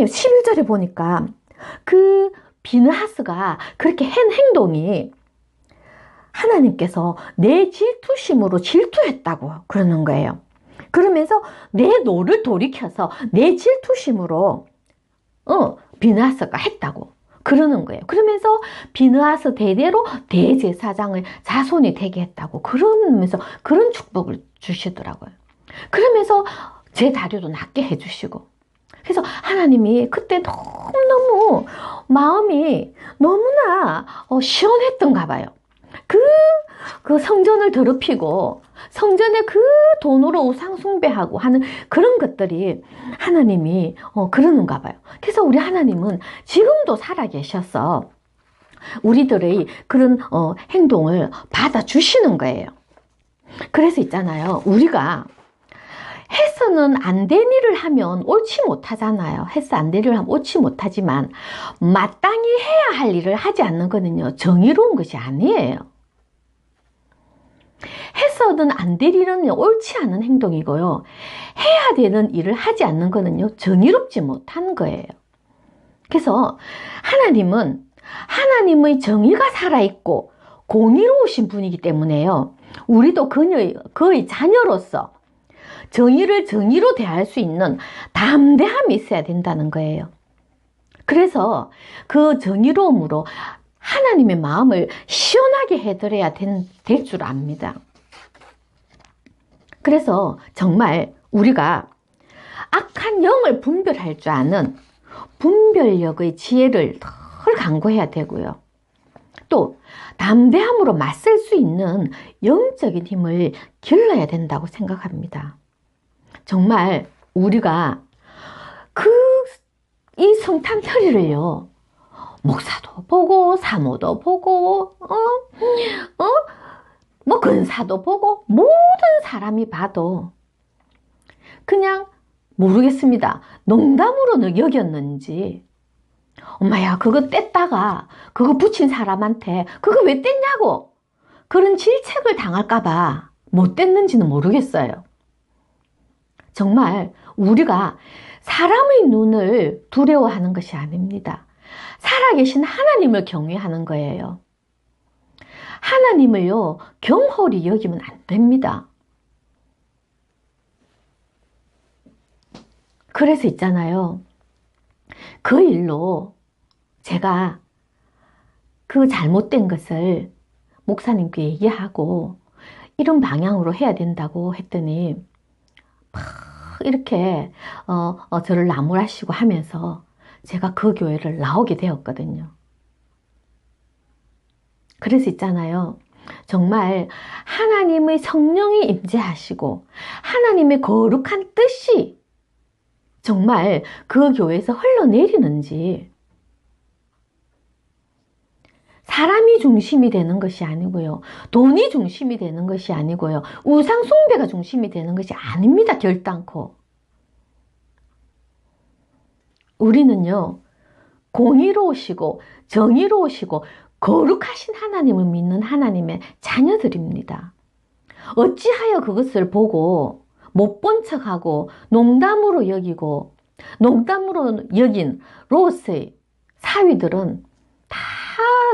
아니 11절에 보니까 그 비느하스가 그렇게 한 행동이 하나님께서 내 질투심으로 질투했다고 그러는 거예요. 그러면서 내 노를 돌이켜서 내 질투심으로 비느하스가 했다고 그러는 거예요. 그러면서 비느하스 대대로 대제사장의 자손이 되게 했다고 그러면서 그런 축복을 주시더라고요. 그러면서 제 자료도 낮게 해주시고, 그래서 하나님이 그때 너무너무 마음이 너무나 시원했던가 봐요. 그 성전을 더럽히고 성전에 그 돈으로 우상 숭배하고 하는 그런 것들이 하나님이 그러는가 봐요. 그래서 우리 하나님은 지금도 살아 계셔서 우리들의 그런 행동을 받아주시는 거예요. 그래서 있잖아요, 우리가 해서는 안 된 일을 하면 옳지 못하잖아요. 해서 안 된 일을 하면 옳지 못하지만 마땅히 해야 할 일을 하지 않는 거는요, 정의로운 것이 아니에요. 해서는 안 될 일은 옳지 않은 행동이고요, 해야 되는 일을 하지 않는 거는요, 정의롭지 못한 거예요. 그래서 하나님은 하나님의 정의가 살아있고 공의로우신 분이기 때문에요, 우리도 그의 자녀로서 정의를 정의로 대할 수 있는 담대함이 있어야 된다는 거예요. 그래서 그 정의로움으로 하나님의 마음을 시원하게 해드려야 될 줄 압니다. 그래서 정말 우리가 악한 영을 분별할 줄 아는 분별력의 지혜를 늘 강구해야 되고요. 또 담대함으로 맞설 수 있는 영적인 힘을 길러야 된다고 생각합니다. 정말 우리가 이 성탄절일을요, 목사도 보고 사모도 보고 뭐 근사도 보고 모든 사람이 봐도 그냥 모르겠습니다, 농담으로 여겼는지, 엄마야 그거 뗐다가 그거 붙인 사람한테 그거 왜 뗐냐고 그런 질책을 당할까봐 못 뗐는지는 모르겠어요. 정말 우리가 사람의 눈을 두려워하는 것이 아닙니다. 살아계신 하나님을 경외하는 거예요. 하나님을요, 경홀히 여기면 안 됩니다. 그래서 있잖아요, 그 일로 제가 그 잘못된 것을 목사님께 얘기하고 이런 방향으로 해야 된다고 했더니 막 이렇게 저를 나무라시고 하면서 제가 그 교회를 나오게 되었거든요. 그래서 있잖아요, 정말 하나님의 성령이 임재하시고 하나님의 거룩한 뜻이 정말 그 교회에서 흘러내리는지, 사람이 중심이 되는 것이 아니고요, 돈이 중심이 되는 것이 아니고요, 우상 숭배가 중심이 되는 것이 아닙니다. 결단코 우리는요, 공의로우시고 정의로우시고 거룩하신 하나님을 믿는 하나님의 자녀들입니다. 어찌하여 그것을 보고 못 본 척하고 농담으로 여긴 롯의 사위들은 다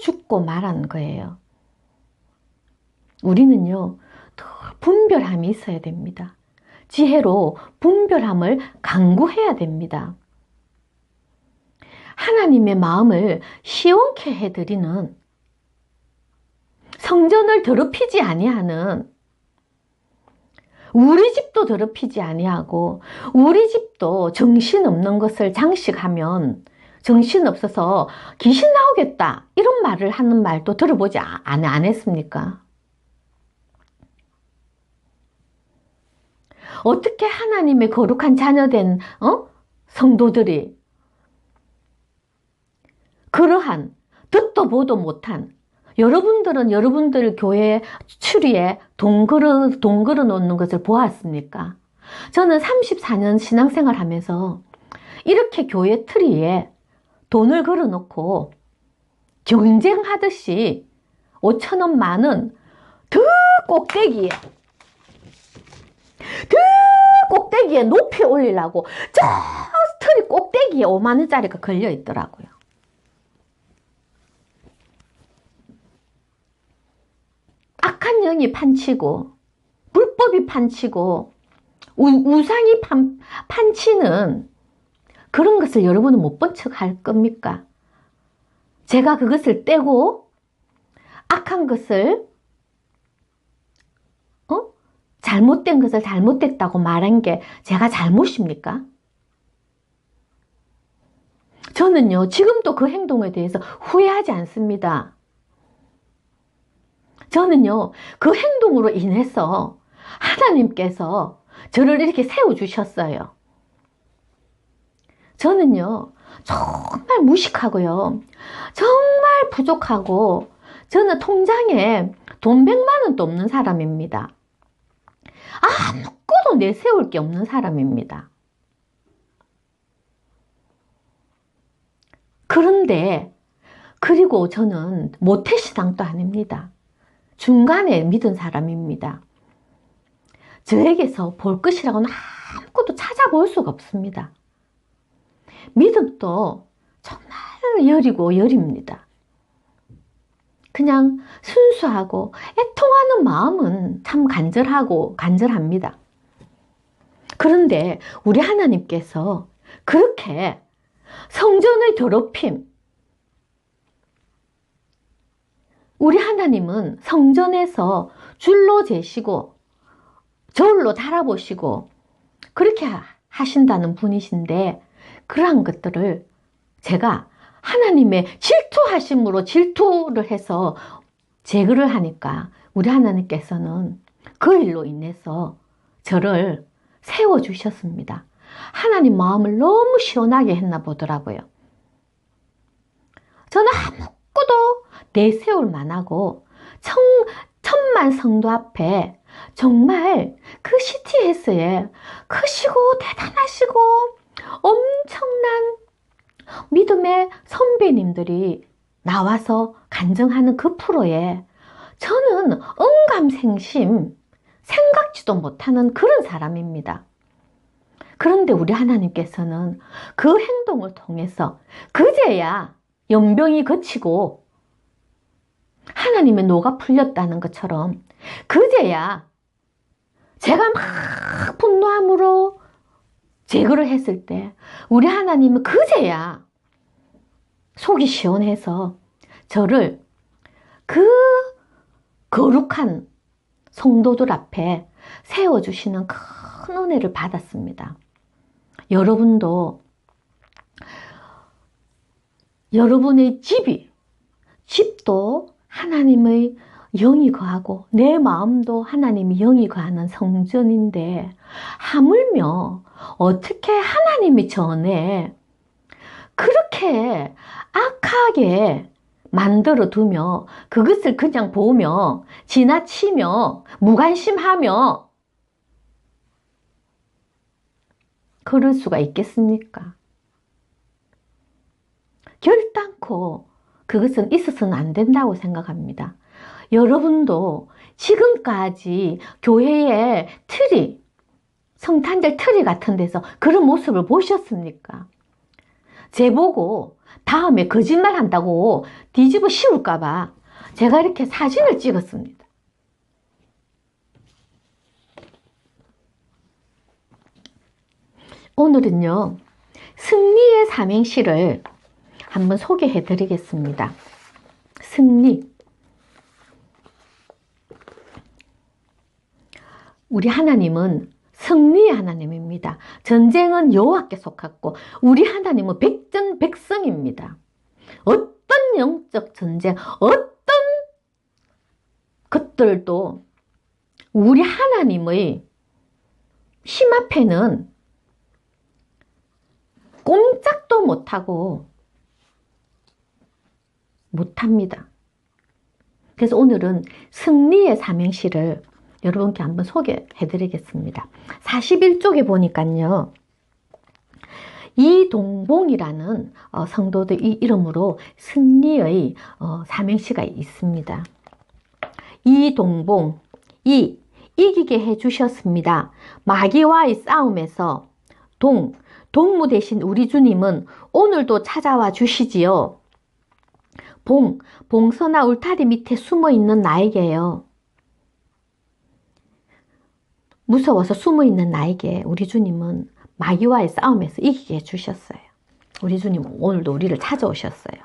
죽고 말한 거예요. 우리는요, 더 분별함이 있어야 됩니다. 지혜로 분별함을 강구해야 됩니다. 하나님의 마음을 시원케 해드리는, 성전을 더럽히지 아니하는, 우리 집도 더럽히지 아니하고 우리 집도 정신없는 것을 장식하면 정신없어서 귀신 나오겠다 이런 말을 하는 말도 들어보지 안 했습니까? 어떻게 하나님의 거룩한 자녀된 성도들이 그러한 듣도 보도 못한, 여러분들은 여러분들 교회 추리에 돈 걸어 놓는 것을 보았습니까? 저는 34년 신앙생활 하면서 이렇게 교회 트리에 돈을 걸어 놓고 경쟁하듯이 5,000원, 10,000원 더 꼭대기에, 더 꼭대기에 높이 올리려고 저 트리 꼭대기에 5만 원짜리가 걸려 있더라고요. 악한 영이 판치고 불법이 판치고 우상이 판치는 그런 것을 여러분은 못 본 척 할 겁니까? 제가 그것을 떼고 악한 것을 잘못된 것을 잘못됐다고 말한 게 제가 잘못입니까? 저는요, 지금도 그 행동에 대해서 후회하지 않습니다. 저는요, 그 행동으로 인해서 하나님께서 저를 이렇게 세워주셨어요. 저는요, 정말 무식하고요, 정말 부족하고, 저는 통장에 돈 100만 원도 없는 사람입니다. 아무것도 내세울 게 없는 사람입니다. 그런데, 그리고 저는 모태신앙도 아닙니다. 중간에 믿은 사람입니다. 저에게서 볼 것이라고는 아무것도 찾아볼 수가 없습니다. 믿음도 정말 열이고 열입니다. 그냥 순수하고 애통하는 마음은 참 간절합니다. 그런데 우리 하나님께서 그렇게 성전의 더럽힘, 우리 하나님은 성전에서 줄로 재시고 저울로 달아보시고 그렇게 하신다는 분이신데, 그러한 것들을 제가 하나님의 질투하심으로 질투를 해서 제거를 하니까 우리 하나님께서는 그 일로 인해서 저를 세워주셨습니다. 하나님 마음을 너무 시원하게 했나 보더라고요. 저는 아무것도 내세울 만하고 천만 성도 앞에 정말 그 CTS에 크시고 대단하시고 엄청난 믿음의 선배님들이 나와서 간증하는 그 프로에 저는 언감생심 생각지도 못하는 그런 사람입니다. 그런데 우리 하나님께서는 그 행동을 통해서 그제야 연병이 그치고 하나님의 노가 풀렸다는 것처럼 그제야 제가 막 분노함으로 제거를 했을 때 우리 하나님은 그제야 속이 시원해서 저를 그 거룩한 성도들 앞에 세워주시는 큰 은혜를 받았습니다. 여러분도 여러분의 집도 하나님의 영이 거하고 내 마음도 하나님이 영이 거하는 성전인데, 하물며 어떻게 하나님이 전에 그렇게 악하게 만들어 두며 그것을 그냥 보며 지나치며 무관심하며 그럴 수가 있겠습니까? 결단코 그것은 있어서는 안 된다고 생각합니다. 여러분도 지금까지 교회의 틀이, 성탄절 틀이 같은 데서 그런 모습을 보셨습니까? 제보고 다음에 거짓말 한다고 뒤집어 씌울까봐 제가 이렇게 사진을 찍었습니다. 오늘은요, 승리의 삼행시를 한번 소개해 드리겠습니다. 승리. 우리 하나님은 승리의 하나님입니다. 전쟁은 여호와께 속하고 우리 하나님은 백전백승입니다. 어떤 영적 전쟁, 어떤 것들도 우리 하나님의 힘 앞에는 꼼짝도 못합니다. 그래서 오늘은 승리의 삼행시를 여러분께 한번 소개해 드리겠습니다. 41쪽에 보니까요, 이동봉이라는 성도들 이 이름으로 승리의 삼행시가 있습니다. 이동봉, 이기게 해주셨습니다. 마귀와의 싸움에서 동무 대신 우리 주님은 오늘도 찾아와 주시지요. 봉선화 울타리 밑에 숨어있는 나에게요. 무서워서 숨어있는 나에게 우리 주님은 마귀와의 싸움에서 이기게 해주셨어요. 우리 주님은 오늘도 우리를 찾아오셨어요.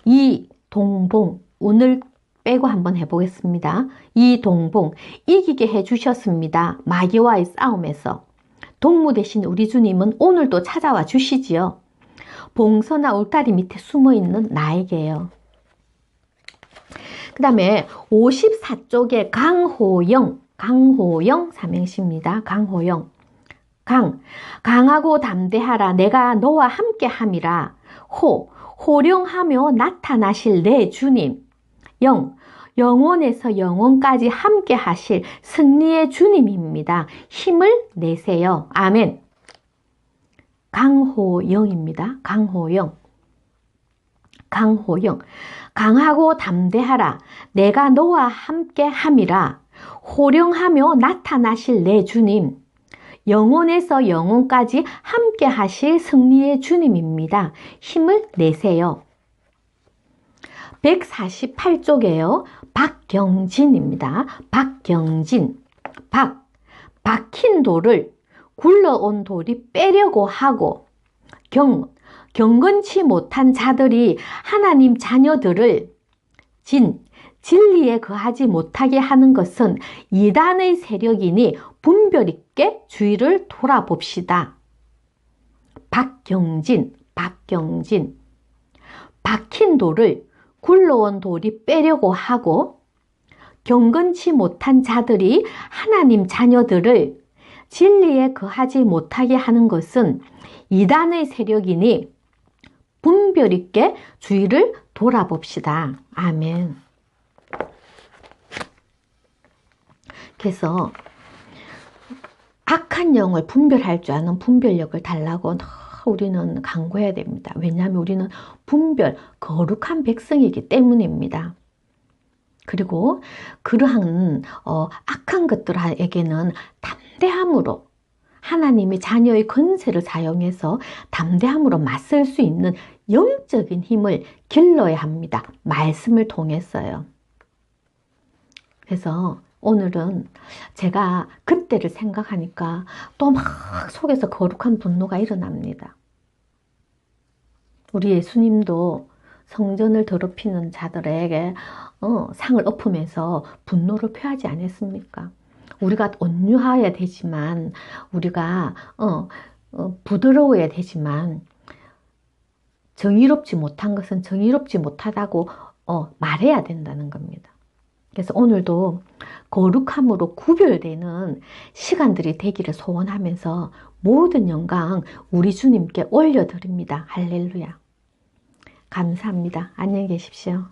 이 동봉, 운을 빼고 한번 해보겠습니다. 이 동봉, 이기게 해주셨습니다. 마귀와의 싸움에서. 동무 대신 우리 주님은 오늘도 찾아와 주시지요. 봉선화 울타리 밑에 숨어있는 나에게요. 그 다음에 54쪽에 강호영 삼행시입니다. 강호영. 강하고 담대하라. 내가 너와 함께 함이라. 호령하며 나타나실 내 주님. 영원에서 영원까지 함께 하실 승리의 주님입니다. 힘을 내세요. 아멘. 강호영입니다. 강호영. 강하고 담대하라. 내가 너와 함께 함이라. 호령하며 나타나실 내 주님. 영원에서 영원까지 함께 하실 승리의 주님입니다. 힘을 내세요. 148쪽에요. 박경진입니다. 박경진. 박힌 돌을 굴러온 돌이 빼려고 하고, 경건치 못한 자들이 하나님 자녀들을 진리에 거하지 못하게 하는 것은 이단의 세력이니 분별 있게 주의를 돌아봅시다. 박경진. 박힌 돌을 굴러온 돌이 빼려고 하고, 경건치 못한 자들이 하나님 자녀들을 진리에 거하지 못하게 하는 것은 이단의 세력이니 분별 있게 주의를 돌아봅시다. 아멘. 그래서 악한 영을 분별할 줄 아는 분별력을 달라고 우리는 강구해야 됩니다. 왜냐하면 우리는 거룩한 백성이기 때문입니다. 그리고 그러한 악한 것들에게는 담대함으로 하나님의 자녀의 권세를 사용해서 담대함으로 맞설 수 있는 영적인 힘을 길러야 합니다. 말씀을 통해서요. 그래서 오늘은 제가 그때를 생각하니까 또 막 속에서 거룩한 분노가 일어납니다. 우리 예수님도 성전을 더럽히는 자들에게 상을 엎으면서 분노를 표하지 않았습니까? 우리가 온유해야 되지만, 우리가 부드러워야 되지만, 정의롭지 못한 것은 정의롭지 못하다고 말해야 된다는 겁니다. 그래서 오늘도 거룩함으로 구별되는 시간들이 되기를 소원하면서 모든 영광 우리 주님께 올려드립니다. 할렐루야. 감사합니다. 안녕히 계십시오.